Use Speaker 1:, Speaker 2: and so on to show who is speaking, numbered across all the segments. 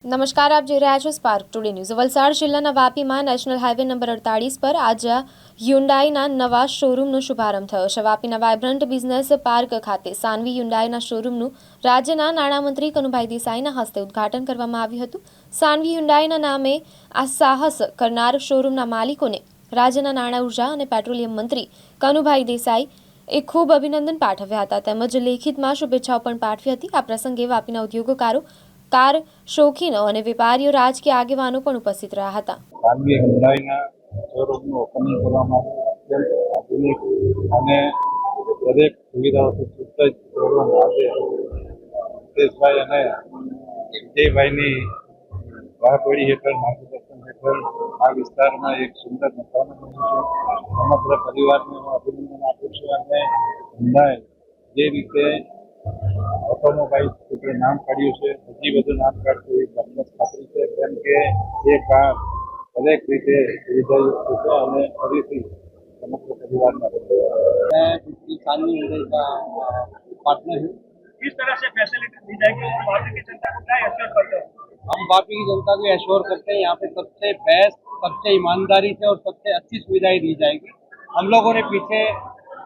Speaker 1: નમસ્કાર, આપ જોઈ રહ્યા છો સ્પાર્ક ટુડે ન્યૂઝ। વલસાડ જિલ્લાના વાપીમાં નેશનલ હાઈવે નંબર 48 પર આજે હ્યુન્ડાઈના નવા શોરૂમનો શુભારંભ થયો છે। વાપીના વાયબ્રન્ટ બિઝનેસ પાર્ક ખાતે સાનવી હ્યુન્ડાઈના શોરૂમનું રાજ્યના નાણામંત્રી કનુભાઈ દેસાઈના હસ્તે ઉદ્ઘાટન કરવામાં આવ્યું હતું। સાનવી હ્યુન્ડાઈના નામે આ સાહસ કરનાર શોરૂમના માલિકોને રાજ્યના નાણાં ઉર્જા અને પેટ્રોલિયમ મંત્રી કનુભાઈ દેસાઈએ ખૂબ અભિનંદન પાઠવ્યા હતા તેમજ લેખિતમાં શુભેચ્છાઓ પણ પાઠવી હતી। આ પ્રસંગે વાપીના ઉદ્યોગકારો, કાર શોખીનો અને વેપારીઓ, રાજકીય આગેવાનો પણ ઉપસ્થિત રહ્યા હતા।
Speaker 2: સાનવી હ્યુન્ડાઈના શોરૂમનું ઓપનિંગ કરવામાં અત્યંત આધુનિક અને દરેક સુવિધાઓથી સુસજ્જ શોરૂમ આજે મુકેશભાઈ અને વિજયભાઈની રાહબરી હેઠળ, માર્ગદર્શન હેઠળ આ વિસ્તારમાં એક સુંદર મકાન બન્યું છે। સમગ્ર પરિવારને હું અભિનંદન આપું છું અને હ્યુન્ડાઈ જે રીતે ઓટોમોબાઈલ ક્ષેત્રે નામ કાઢ્યું છે, હજી બધું નામ કાઢશે એવી ચોક્કસ ખાતરી છે, કેમ કે એ કાર દરેક રીતે સુવિધાયુક્ત છે અને ફરીથી સમગ્ર પરિવારમાં
Speaker 3: मैं सानवी हुंडई का पार्टनर हूँ।
Speaker 4: किस तरह से फैसिलिटी दी जाएगी और वापी की जनता को क्या एश्योर करते हैं?
Speaker 3: हम वापी की जनता को एश्योर करते हैं यहाँ पे सबसे बेस्ट, सबसे ईमानदारी से और सबसे अच्छी सुविधाएं दी जाएगी। हम लोगों ने पीछे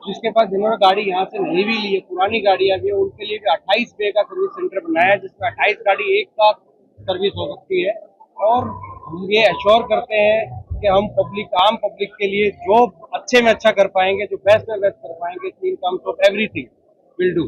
Speaker 3: जिसके पास जिन्होंने गाड़ी यहाँ से नहीं भी ली है, पुरानी गाड़ियाँ भी है, उनके लिए भी 28 पे का सर्विस सेंटर बनाया है, जिसमें 28 गाड़ी एक साथ सर्विस हो सकती है। और हम ये एश्योर करते हैं कि हम आम पब्लिक के लिए जो अच्छे में अच्छा कर पाएंगे, जो बेस्ट में बेस्ट कर पाएंगे, in terms of everything will do.